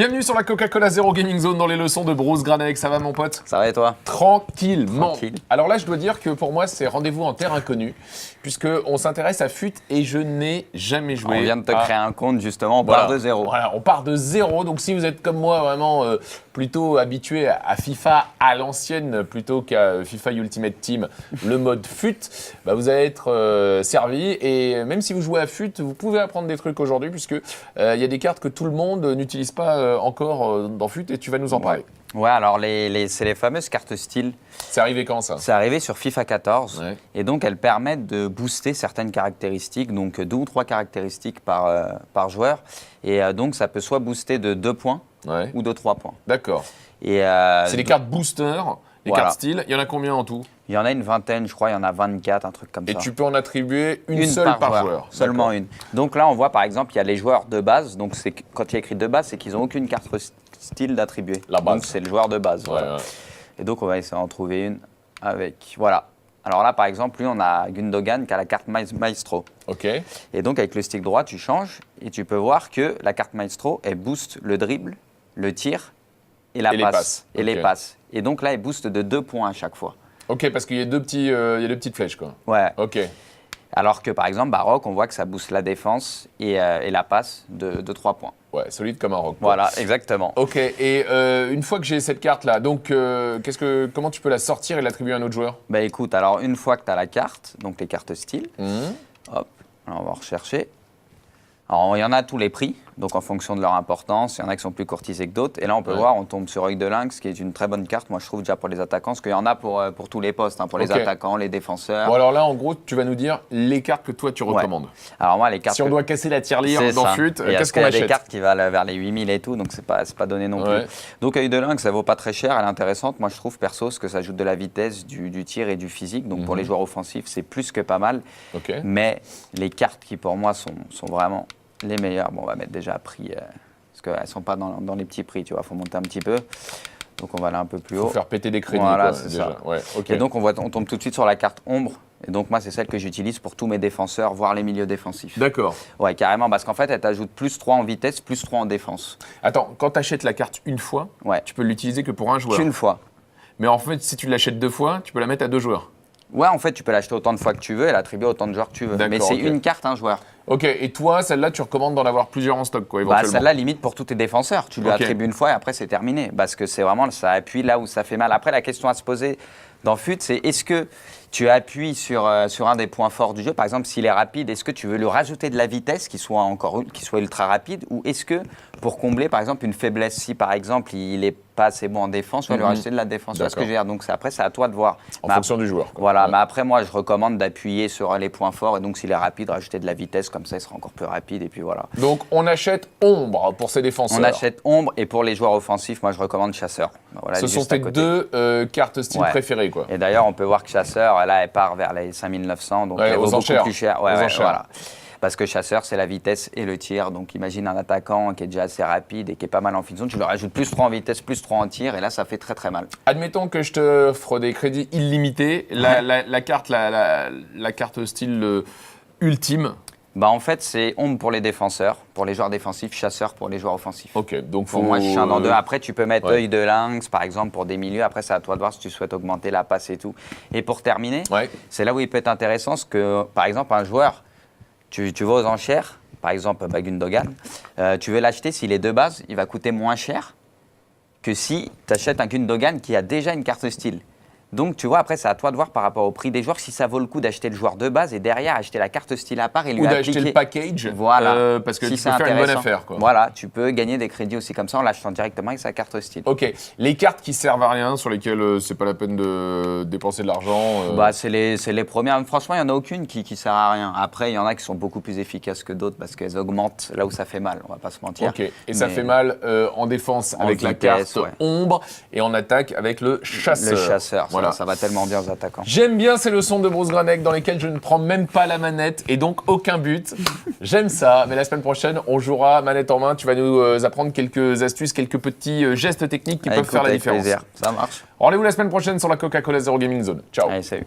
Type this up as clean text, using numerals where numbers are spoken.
Bienvenue sur la Coca-Cola Zero Gaming Zone dans les leçons de Bruce Granek. Ça va mon pote? Ça va et toi? Tranquillement. Tranquille. Alors là, je dois dire que pour moi, c'est rendez-vous en terre inconnue, puisqu'on s'intéresse à FUT et je n'ai jamais joué. On vient de te créer un compte justement, on part de zéro. Voilà, on part de zéro. Donc si vous êtes comme moi vraiment plutôt habitué à FIFA à l'ancienne plutôt qu'à FIFA Ultimate Team, le mode FUT, bah, vous allez être servi. Et même si vous jouez à FUT, vous pouvez apprendre des trucs aujourd'hui, puisque y a des cartes que tout le monde n'utilise pas encore dans FUT et tu vas nous en parler. Ouais, alors c'est les fameuses cartes style. C'est arrivé quand ça? C'est arrivé sur FIFA 14 Ouais. et donc elles permettent de booster certaines caractéristiques, donc 2 ou 3 caractéristiques par joueur. Et donc ça peut soit booster de 2 points Ouais. ou de 3 points. D'accord. Et C'est les cartes booster, les Voilà. cartes style. Il y en a combien en tout? il y en a une vingtaine, je crois, il y en a 24, un truc comme Et ça. tu peux en attribuer une seule par joueur. Seulement D'accord. une. Donc là, on voit par exemple, il y a les joueurs de base. Donc quand il y a écrit de base, c'est qu'ils n'ont aucune carte style d'attribuer. La base. Donc c'est le joueur de base. Ouais, Voilà. ouais. Et donc on va essayer d'en trouver une avec. Voilà. Alors là, par exemple, lui, on a Gundogan qui a la carte Maestro. Ok. Et donc avec le stick droit, tu changes et tu peux voir que la carte Maestro, elle booste le dribble, le tir et la Et les passes. Et Ok. les passes. Et donc là, elle booste de 2 points à chaque fois. Ok, parce qu'il y a deux petites flèches, quoi. Ouais. Ok. Alors que par exemple, Baroque, on voit que ça booste la défense et la passe de 3 points. Ouais, solide comme un roc. quoi. Voilà, exactement. Ok, et une fois que j'ai cette carte-là, donc comment tu peux la sortir et l'attribuer à un autre joueur? Bah écoute, alors une fois que tu as la carte, donc les cartes style, Mhm. hop, alors on va rechercher. Alors il y en a à tous les prix, donc en fonction de leur importance, il y en a qui sont plus courtisés que d'autres. Et là on peut Ouais. voir, on tombe sur Œil de Lynx, qui est une très bonne carte, moi je trouve déjà pour les attaquants, parce qu'il y en a pour tous les postes, hein, pour les Ok. attaquants, les défenseurs. Bon, alors là, en gros, tu vas nous dire les cartes que toi tu Ouais. recommandes. Alors moi les cartes... Si on doit casser la tirelire C'est dans ça. FUT, Et qu'est-ce qu'on Il y a achète? des cartes qui valent vers les 8000 et tout, donc c'est pas donné non Ouais. plus. Donc Œil de Lynx, ça vaut pas très cher, elle est intéressante. Moi je trouve perso, parce que ça ajoute de la vitesse, du tir et du physique. Donc pour les joueurs offensifs, c'est plus que pas mal. Ok. Mais les cartes qui pour moi sont vraiment les meilleures, bon on va mettre déjà à prix, parce qu'elles sont pas dans les petits prix, tu vois, faut monter un petit peu. Donc on va aller un peu plus Faut haut. faire péter des crédits, Voilà, quoi, c'est déjà. ça. Ouais, ok. Et donc on tombe tout de suite sur la carte ombre. Et donc moi c'est celle que j'utilise pour tous mes défenseurs, voire les milieux défensifs. D'accord. Ouais, carrément, parce qu'en fait, elle t'ajoute plus 3 en vitesse, plus 3 en défense. Attends, quand tu achètes la carte une fois, Ouais. tu peux l'utiliser que pour un joueur. Qu'une fois. Mais en fait, si tu l'achètes deux fois, tu peux la mettre à deux joueurs. Ouais, en fait, tu peux l'acheter autant de fois que tu veux et l'attribuer autant de joueurs que tu veux. D'accord, Mais c'est ok. une carte, un joueur. Ok, et toi, celle-là, tu recommandes d'en avoir plusieurs en stock, quoi, Bah, éventuellement. celle-là, limite pour tous tes défenseurs. Tu lui Ok. attribues une fois et après, c'est terminé. Parce que c'est vraiment, ça appuie là où ça fait mal. Après, la question à se poser dans FUT, c'est est-ce que tu appuies sur un des points forts du jeu? Par exemple, s'il est rapide, est-ce que tu veux lui rajouter de la vitesse, qu'il soit ultra rapide? Ou est-ce que, pour combler, par exemple, une faiblesse, si par exemple, il est pas assez bon en défense, tu vas lui rajouter de la défense? Tu vois ce que je veux dire? Donc après, c'est à toi de voir. En Mais fonction du joueur, quoi. Voilà, Ouais. mais après, moi, je recommande d'appuyer sur les points forts. Et donc, s'il est rapide, rajouter de la vitesse, comme ça, il sera encore plus rapide. Et puis voilà. Donc, on achète Ombre pour ses défenseurs. On achète Ombre. Et pour les joueurs offensifs, moi, je recommande Chasseur. Voilà, Ce sont juste à tes côté. deux cartes style Ouais. préférées, quoi. Et d'ailleurs, on peut voir que Chasseur, là, elle part vers les 5900. Donc, Ouais, elle aux vaut beaucoup enchères. plus cher. Aux enchères. Voilà. Parce que Chasseur, c'est la vitesse et le tir. Donc, imagine un attaquant qui est déjà assez rapide et qui est pas mal en fin de zone. Tu lui rajoutes plus 3 en vitesse, plus 3 en tir. Et là, ça fait très, très mal. Admettons que je te offre des crédits illimités. La carte style ultime. Bah, en fait, c'est Ombre pour les défenseurs, pour les joueurs défensifs, Chasseur pour les joueurs offensifs. Ok, donc Pour moi, je suis un dans deux. Après, tu peux mettre ouais. Œil de Lynx, par exemple, pour des milieux. Après, c'est à toi de voir si tu souhaites augmenter la passe et tout. Et pour terminer, Ouais. c'est là où il peut être intéressant, parce que, par exemple, un joueur, tu vas aux enchères, par exemple, Gundogan, tu veux l'acheter, s'il est de base, il va coûter moins cher que si tu achètes un Gundogan qui a déjà une carte style. Donc, tu vois, après, c'est à toi de voir par rapport au prix des joueurs si ça vaut le coup d'acheter le joueur de base et derrière acheter la carte style à part et lui Ou appliquer. d'acheter le package. Voilà. Parce que Si tu c'est peux faire une bonne intéressant. affaire, quoi. Voilà, tu peux gagner des crédits aussi comme ça en l'achetant directement avec sa carte style. Ok, les cartes qui servent à rien, sur lesquelles c'est pas la peine de dépenser de l'argent. Bah, c'est les premières. Franchement, il n'y en a aucune qui sert à rien. Après, il y en a qui sont beaucoup plus efficaces que d'autres parce qu'elles augmentent là où ça fait mal, on va pas se mentir. Ok, et ça Mais fait mal en défense en avec la vitesse, carte ouais. Ombre et en attaque avec le Chasseur. Le Chasseur, Voilà. ça va tellement bien aux attaquants. J'aime bien ces leçons de Bruce Granek dans lesquelles je ne prends même pas la manette et donc aucun but. J'aime ça, mais la semaine prochaine, on jouera manette en main. Tu vas nous apprendre quelques astuces, quelques petits gestes techniques qui peuvent Écoute, faire la avec différence. plaisir. Ça marche. Rendez-vous la semaine prochaine sur la Coca-Cola Zero Gaming Zone. Ciao. Allez, salut.